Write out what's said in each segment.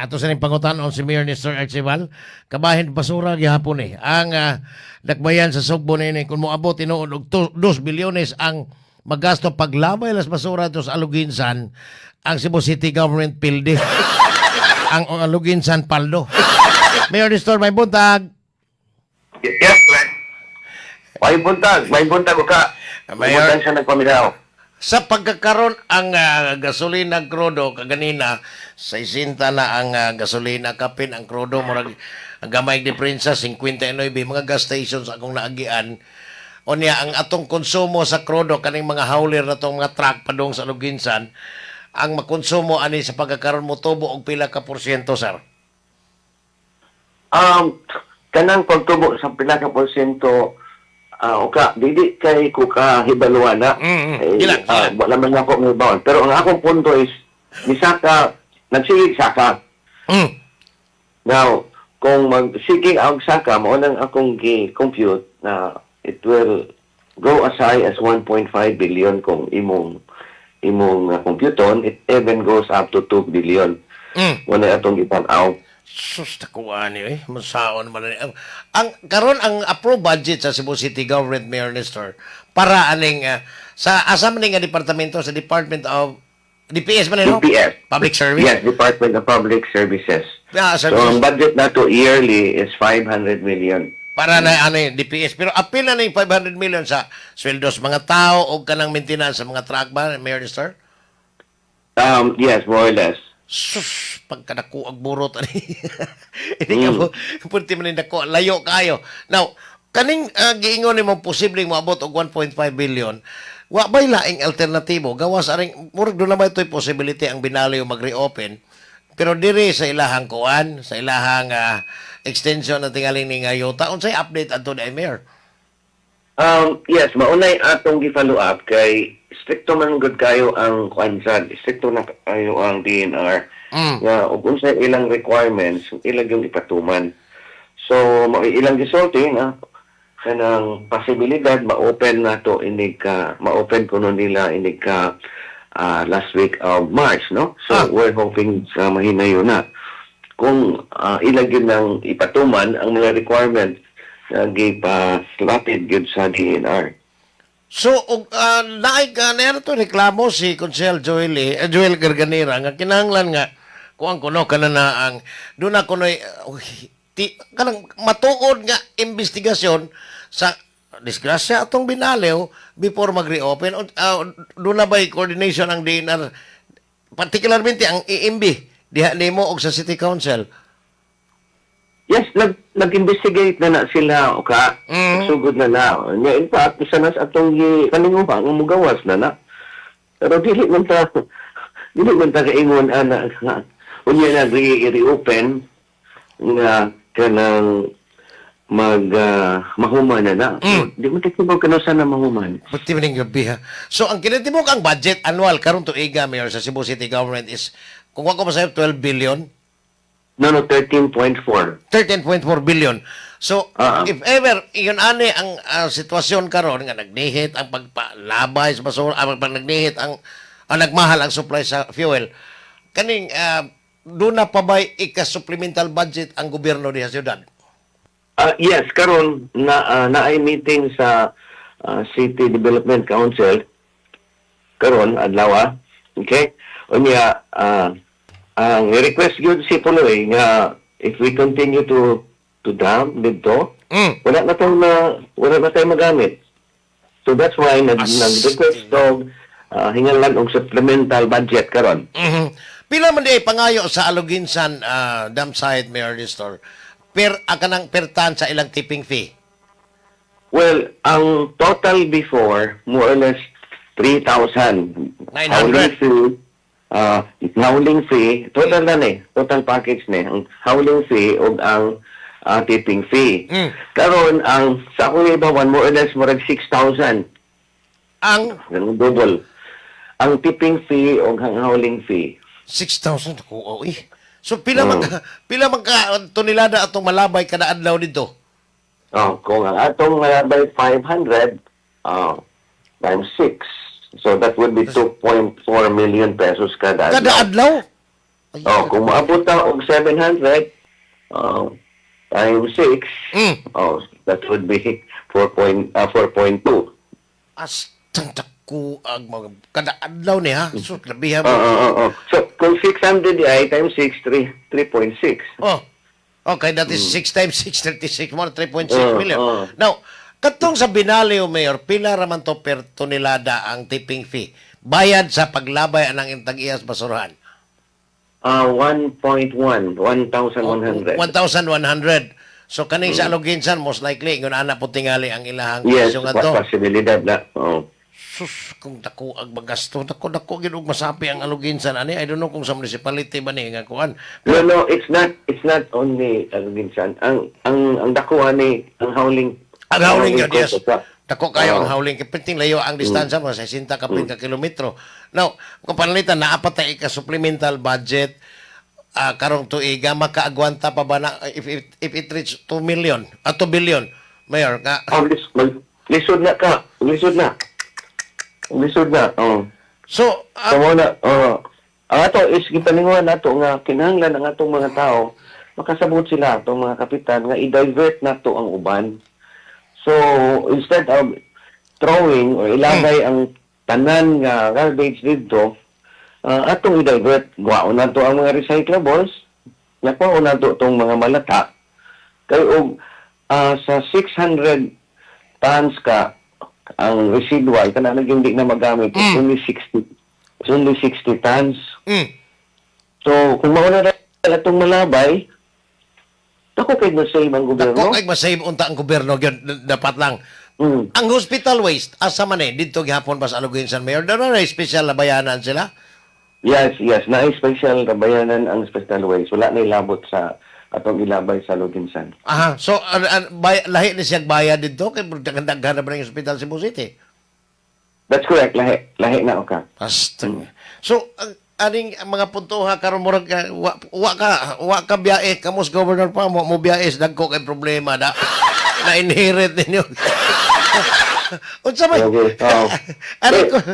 Ato sa ning pangutan on si Mayor ni Sir Archival, kabahin basura gihapon ang dakbayan sa Sugbo ni kung moabot tinuod og 2 bilyones ang magasto paglabay las basura to sa Aluginsan ang Cebu City Government pildi ang Aluginsan paldo. Mayor ni Sir, may buntag. Yes, man. May buntag ka. May Mayor, buntag siya nagpaminaw. sa pagkakaroon ang gasolina krudo kaganina sa isinta na ang gasolina kapin ang krudo murag ang gamay diferensya 59 mga gas stations akong naagian unya ang atong konsumo sa krudo kaning mga hauler na tong mga truck padung sa Luginsan ang makonsumo ani sa pagkakaroon mo tubo og pila ka porsyento, sir? Kanang pagtubo sa pila ka porsyento, uka, dili kay ko ka hibaluana. Ilan? Wala man ako ng bawal. Pero ang akong punto is, misaka, nagsigig saka. Now, kung magsigig ang saka, mo nang akong compute na it will go as high as 1.5 billion kung imong computon, it even goes up to 2 billion. Wala atong ipanaw. Sus, takuan niyo Masaon man ang karon ang approved budget sa Cebu City Government, Mayor Nestor, para aning sa asa man nga departamento sa Department of DPS man no? DPS. Public Service. Yes, Department of Public Services. So, Services. ang budget na to yearly is 500 million. Para na ano yung DPS. Pero apil na yung 500 million sa sweldos mga tao o kanang maintenance sa mga truck ba, Mayor Nestor? Yes, more or less. Sus, pagkadako ang burot ani. Hindi ka mo punti man nako layo kayo. Now, kaning giingon nimo posibleng moabot og 1.5 billion. Wa bay laing alternatibo gawas aring murag do na ba ito'y possibility ang Binalyo mag-reopen. Pero diri sa ilahang kuan, sa ilahang extension na tingaling ni Ngayota, unsay update adto ni Mayor? Yes, maunay atong gi-follow up kay stricto man gud kayo ang kwansan, stricto na kayo ang DNR. Nga ug unsay ilang requirements, ilang yung ipatuman. So, ilang gisulti na kanang posibilidad ma-open na to ma-open kuno nila inig ka last week of March, no? So, we're hoping sa mahinayo na. Kung ilang yun ang ipatuman ang mga requirements na gipa-slotted yun sa DNR. So, naay ka na to reklamo si Consel Joel Garganera nga kinahanglan nga kuang kuno kana na ang doon na kuno kanang matuod nga investigasyon sa disgrasya atong Binalyo before mag-reopen. Doon na ba'y coordination ang DNR, particularmente ang EMB, diha nimo og sa City Council? Yes, nag-investigate na sila, ka. Sugod na na. In fact, isa na sa atong kalinguha, ang mugawas na. Pero dili man ta kaingon, unya na i-reopen, nga kanang mahuman na. Di mo tikibog ka na sana mahuman. Pati man yung gabi ha. So, ang kinatibok ang budget annual karon to iga, Mayor, sa Cebu City Government is, kung ako masayo, 12 billion? No, 13.4. 13.4 billion. So, if ever, yun ani ang sitwasyon karon nga nagnihit ang pagpalabay sa basura, nagnihit ang nagmahal ang supply sa fuel, kaning doon na pa ba'y ika-supplemental budget ang gobyerno diha sa syudad? Yes, karon na ay meeting sa City Development Council karon adlaw. Okay? Unya ang request gyud si Puloy nga if we continue to dam dito, wala na tayo magamit. So that's why nag-request og hingalan og supplemental budget karon. Pila man di pangayo sa Aluginsan dam site, Mayor Nestor, per tan sa ilang tipping fee? Well, ang total before, more or less 3,000. 900. Howling fee, total na total package ang howling fee o ang tipping fee. Karon ang sa akong ibawan, more or less, marag 6,000. Ang? Ganun double. Ang tipping fee o ang howling fee. 6,000? Oo, So, pila man ka tonelada atong malabay kada adlaw dito? Kung ang atong malabay 500, times 6. So that would be 2.4 million pesos kada adlaw. Kada adlaw? Oh, kung maabot ta og 700 times 6, oh, that would be 4.2. Astang takuag mga kada adlaw ni ha. So labihan mo. So, kung 600 ay times 6, 3.6. Oh. Okay, that is 6 times 6, 36 more 3.6 million. oh. Now, katong sa Binalio, Mayor, pila raman to per tonelada ang tipping fee? Bayad sa paglabay anang intag-iyas basurahan. 1.1, 1,100. 1,100. So kaning sa Aluginsan, most likely, kung anak po tingali ang ilahang Yes, presyo nga to. posibilidad na. Oh. Sus, kung dako ang magasto, dako ginug masapi ang Aluginsan ani. I don't know kung sa municipality ba ni nga kuan. No, it's not only Aluginsan. Ang dako ani, ang howling. Ang howling yun, yes. Sa- Dako kayo ang howling. Kapiting layo ang distansya mo sa 60 kapin ka kilometro. Now, kung panalitan, naapat na supplemental budget karong tuiga, makaagwanta pa ba na if it reach 2 million, 2 billion, Mayor, nga, lisod na ka. Lisod na. Oh. so, Tama na. Ang ato is gipaninguhan nato nga kinahanglan ang atong mga tao makasabot sila atong mga kapitan nga i-divert nato ang uban. So, instead of throwing or ilagay ang tanan nga garbage dito, atong i-divert. Guwaon na to ang mga recyclables, nakuha na to itong mga malata. Kaya sa 600 tons ka, ang residual, kana yung di na magamit, it's only 60. It's only 60 tons. So, kung mauna na itong malabay, ako kayo na-save ang gobyerno. dako ay masave unta ang gobyerno yun, dapat lang. Ang hospital waste, asa man dito gihapon pa sa Aluginsan, Mayor, doon na special na bayanan sila? Yes. Na-special kabayanan ang special waste. Wala na ilabot sa atong ilabay sa Luginsan. Aha, so lahi ni siyang bayad dito kay daghan na ba ng hospital sa Cebu City? That's correct. Lahi na ka. Astang. So aning mga puntuha karon murag wa ka biyae kamos governor pa mo biyae dagko kay problema na inherit ninyo. Unsa man? Okay.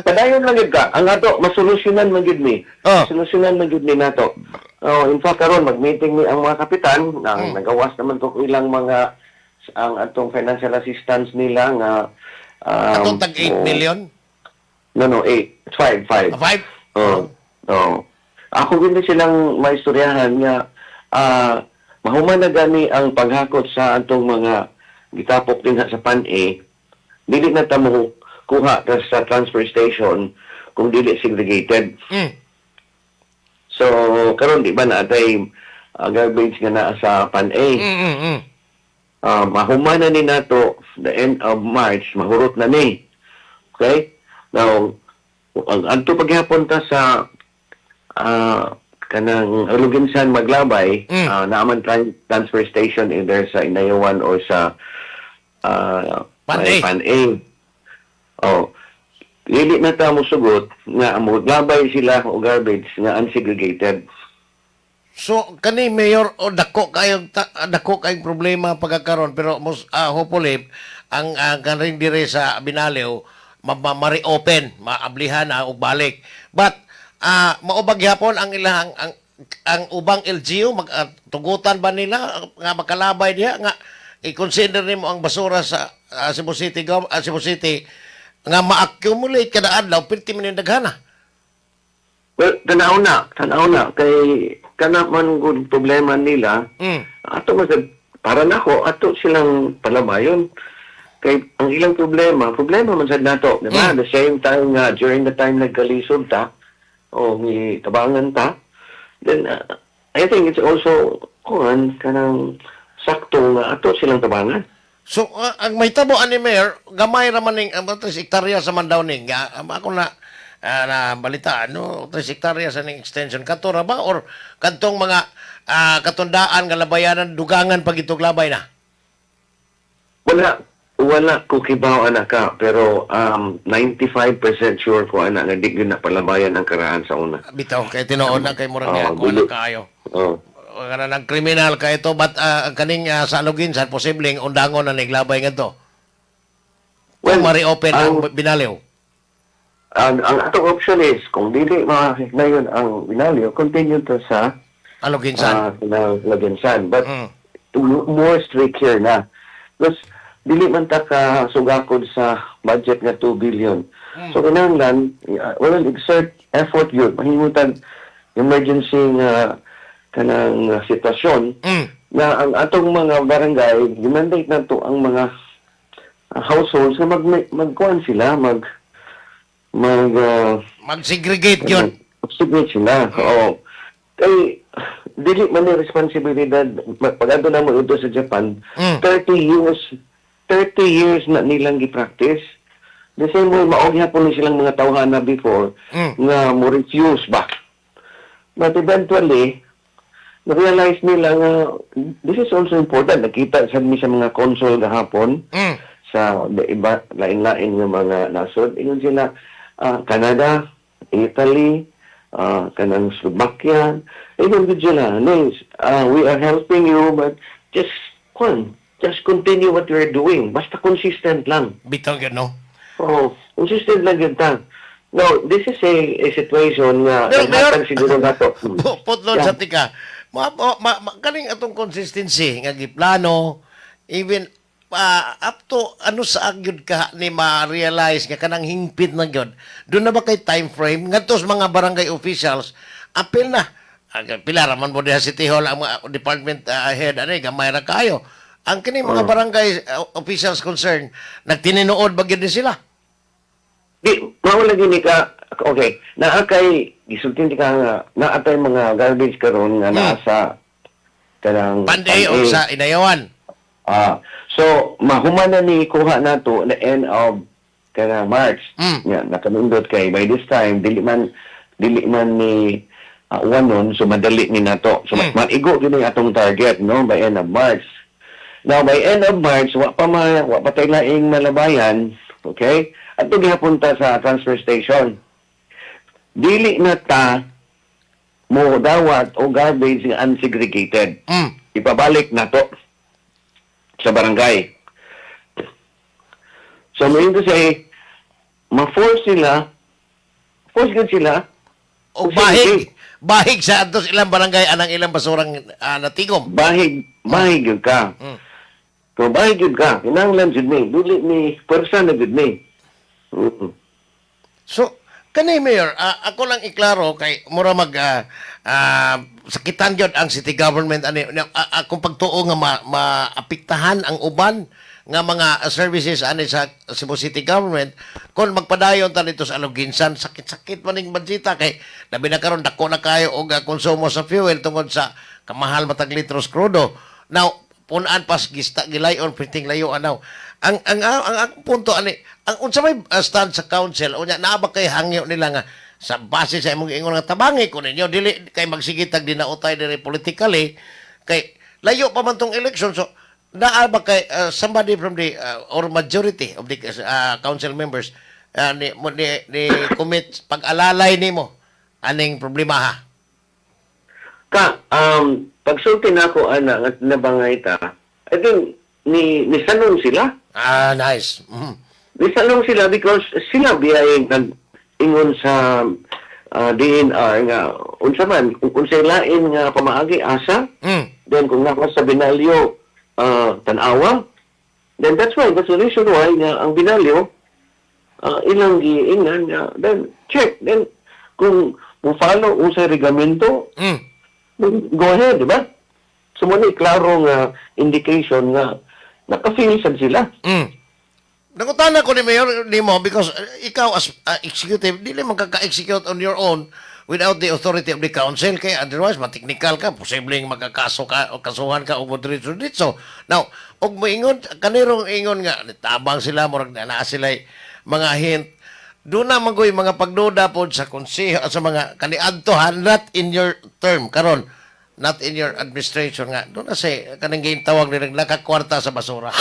Padayon lang gid ka. Ang ato masolusyonan man gid ni. Masolusyonan man gid ni nato. In fact karon mag-meeting ni ang mga kapitan nang nagawas naman to ilang mga ang atong financial assistance nila nga atong tag 8 million? No, 8. 5. 5? Ako gindi silang maistoryahan nga mahuman na gani ang paghakot sa atong mga gitapok din sa PAN-A. Dili na tamo kuha sa transfer station kung dili segregated. So, karon di ba na atay garbage nga naa sa PAN-A. Mahuman na ni nato the end of March, mahurot na ni. Okay? Now, ang paghapon ta sa kanang Aluginsan Maglabay, naaman transfer station either sa Inayawan or sa PAN-A. Dili na ta mo sugot nga maglabay sila o garbage nga unsegregated. So kani mayor o dako kayong problema pagkakaron pero hopefully ang kaning dire sa Binalio ma-reopen, maablihan na og balik. But maubag gyapon ang ilang ang ubang LGU magtugutan ba nila nga makalabay diha nga i-consider nimo ang basura sa Cebu City nga ma-accumulate kada adlaw perti man yung daghana. Well, tanaw na kay kana man gud problema nila. Ato mas para nako ato silang palabayon. Kay ang ilang problema man sad nato, di ba? The same time nga during the time nagkalisod ta o ni tabangan ta, then I think it's also kanang sakto nga ato silang tabangan. So, ang may tabuan ni Mayor, gamay raman ning 3 hektarya sa Mandaw ning. Ako na balitaan, 3 hektarya sa ning extension. Kato ra ba? Or kantong mga katundaan nga labayanan, dugangan pag itong labay na? Wala ko kibaw anak ka, pero 95% sure ko anak nga di gyud na palabayan ang karaan sa una. Bitaw, kay tinuod na kay murag niya, kung ano kayo. Kana nang kriminal ka ito, but kaning sa Aluginsan, posibleng undangon na naglabay nga to. Well, ma-reopen ang Binalio. ang atong option is, kung dili mahignayon ang binalyo, continue to sa Aloginsan. Lagensan. But Mm. more strict here na. Because dili man ta ka sugakod sa budget nga 2 billion. So kinahanglan, well, exert effort yun. Mahimutan emergency nga kanang sitwasyon Mm. na ang atong mga barangay, gimandate na to ang mga households na magkuhan sila, Mag-segregate yun. submit sila. Oo. Kay, dili man yung responsibilidad, pag-ado na mo ito sa Japan, Mm. 30 years na nilang gi-practice. The same way, maogya po ni silang mga tawhana before, nga mo refuse ba. But eventually, na-realize nila nga, this is also important. Nakita sa mga console gahapon, Mm. sa iba, lain-lain ng mga nasod. Ingon sila, Canada, Italy, kanang Slovakia. Ingon sila, Nice, we are helping you, but just continue what you're doing. Basta consistent lang. Bitaw yun, no? Oh, consistent lang yun ta. Now, this is a situation na naghatag siguro na to. Putlon sa tika. Kaning atong consistency nga giplano, even up to ano sa agyod ka ni ma-realize nga kanang hingpit na gyud. Doon na ba kay time frame ngadto sa mga barangay officials apil na. Pila raman mo diha City Hall ang mga department head ani gamay ra kayo. Ang kini mga barangay officials concerned nagtininuod ba gyud ni sila? Di, mawala gini ka, okay, naakay, gisultin ka nga, naatay mga garbage karon nga nasa kanang Panday o sa inayawan. So, mahuman na ni kuha na to na end of kanang March. Nga, nakanundot kay, by this time, dili man ni wanon, so madali ni nato. So, maigo gini atong target, no, by end of March. Now, by end of March, wa pa tayo laing malabayan, okay? At ito gihapunta sa transfer station. Dili na ta mo dawat o garbage nga unsegregated. Ipabalik na to sa barangay. So, meaning to say, ma-force good sila, O bahig sa atos ilang barangay anang ilang basurang natigom. bahig yun ka. So, bahig yun ka. Kinanglan yun ni. Dili ni, persa na yun ni. So, kanay Mayor, ako lang iklaro kay mura sakitan gyud ang city government ani akong pagtuo nga maapektahan ang uban nga mga services ani sa Cebu City government kon magpadayon ta dito sa Aloginsan sakit-sakit man ning budgeta kay labi na karon dako na kayo og konsumo sa fuel tungod sa kamahal matag litros krudo. Now, punan pas gilayon printing layo anaw. Ang punto ani ang unsa may stand sa council unya naa ba kay hangyo nila nga sa base sa imong ingon nga tabangi ko ninyo dili kay magsigitag dinautay diri politically kay layo pa man tong election so naa ba kay somebody from the or majority of the council members ni commit pag-alalay nimo aning problema ha pagsulti na ako ana nga nabangay ta I think ni sanong sila. Nice. Nisalong sila because sila biyayang nag-ingon sa DNR nga unsa man unsay lain nga pamaagi asa then kung naka sa binalyo tan-awa then that's the reason why nga ang binalyo ilang giingnan nga then check then kung mo follow unsay reglamento go ahead di ba so mo ni klaro nga indication nga naka-feel sad sila. Nangutana ko ni Mayor nimo because ikaw as executive dili man ka-execute on your own without the authority of the council kay otherwise ma-technical ka posibleng magkakaso ka o kasuhan ka og dito. Now, og moingon kanirong ingon nga tabang sila murag naa sila mga hint do na magoy mga pagduda pod sa konseho sa mga kaniadtohan not in your term karon not in your administration nga do na say kanang game tawag ni nagkakwarta sa basura.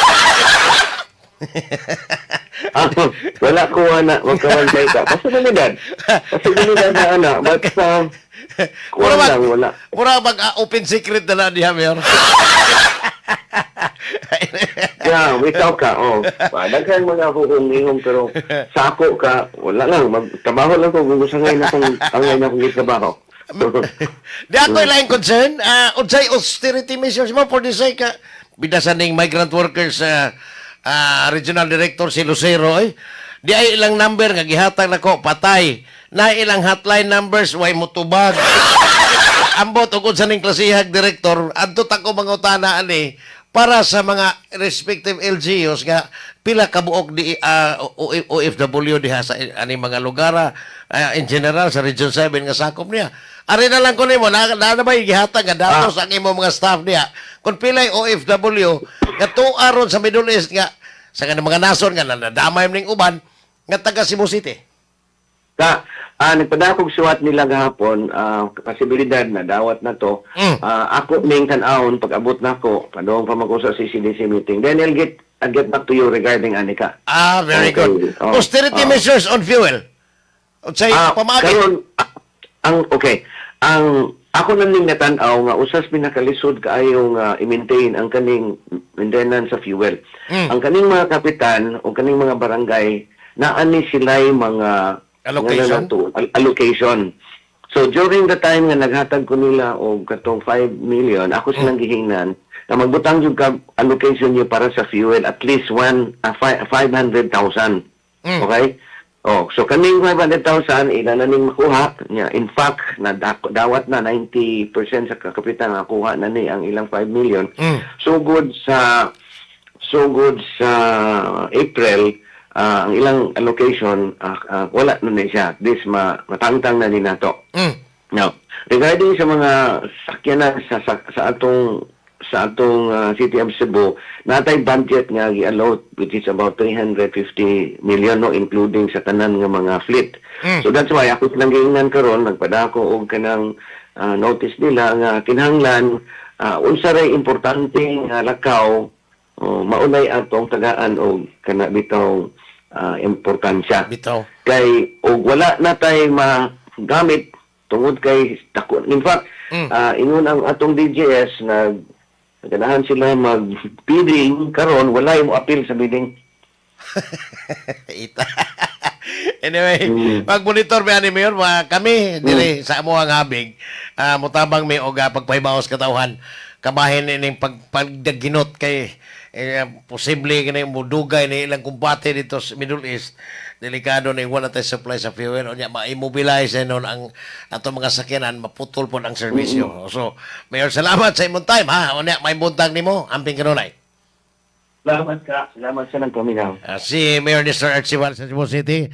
Wala ko na magkawantay ka. Pasunod na ana. But wala. Mura mag open secret na lang diha Mayor. witaw ka, daghan mga huhong-ihong, pero sako ka, wala lang, magtrabaho lang ko, kung gusto ngayon akong gitrabaho. Di ako ilang concern. Unsay austerity measures mo for this ka bidasan ning migrant workers regional director si Lucero di ay ilang number nga gihatag nako patay na ilang hotline numbers way motubag ambot ug unsa ning klasihag director adto ta ko mangutana ani para sa mga respective LGUs nga pila ka buok di OFW diha sa ani mga lugar in general sa Region 7 nga sakop niya. Ari na lang ko nimo na ba gihatag nga datos ang imo mga staff niya kung pilay OFW nga tuaron sa Middle East nga sa kanang mga nason nga nadamay ning uban nga taga Cebu City. Nagpadakog suwat nila gahapon, posibilidad na dawat na to. Ako ning tan-awon pag-abot nako, padong pa mag-usap sa CDC meeting. Then I'll get back to you regarding Anika. Very good. Austerity measures on fuel. Unsay pamagi? Ang ako na ning natanaw nga usas pinakalisod kaayo nga i-maintain ang kaning maintenance sa fuel. Ang kaning mga kapitan o kaning mga barangay naani sila'y mga allocation. So during the time nga naghatag ko nila og katong 5 million, ako silang gihingnan na magbutang jud ka allocation niyo para sa fuel at least 500,000. Okay? So kaning 500,000 ila na ning makuha niya. In fact, dawat na 90% sa kapitan nakuha na ni ang ilang 5 million. So good sa April ang ilang allocation wala na siya. This matangtang na din nato. Now, regarding sa mga sakyanan sa atong City of Cebu, natay budget nga gi-allot which is about 350 million no including sa tanan nga mga fleet. So that's why ako silang giingnan karon nagpadako og kanang notice nila nga kinahanglan unsa ray importante nga lakaw maunay atong tagaan og kana bitaw importansya. Kay og wala na tay magamit tungod kay dako. In fact, ingon ang atong DJS na ganahan sila mag-bidding karon wala yung appeal sa bidding. Anyway, mag-monitor ba ni Mayor? Kami, dili sa amo ang habig, mutabang may oga pagpahibaos katawhan, kabahin ining pagdaginot kay posible ganay mudugay ni ilang kumbate dito sa Middle East. Delikado na wala tayo supply sa fuel. O niya, ma-immobilize nun ang ato mga sakyanan, maputol po ang serbisyo. So, Mayor, salamat sa imong time, ha? O niya, may buntag ni mo, amping kanunay. Salamat ka. Salamat sa nagpaminaw. Si Mayor Nestor Archibald sa Cebu City.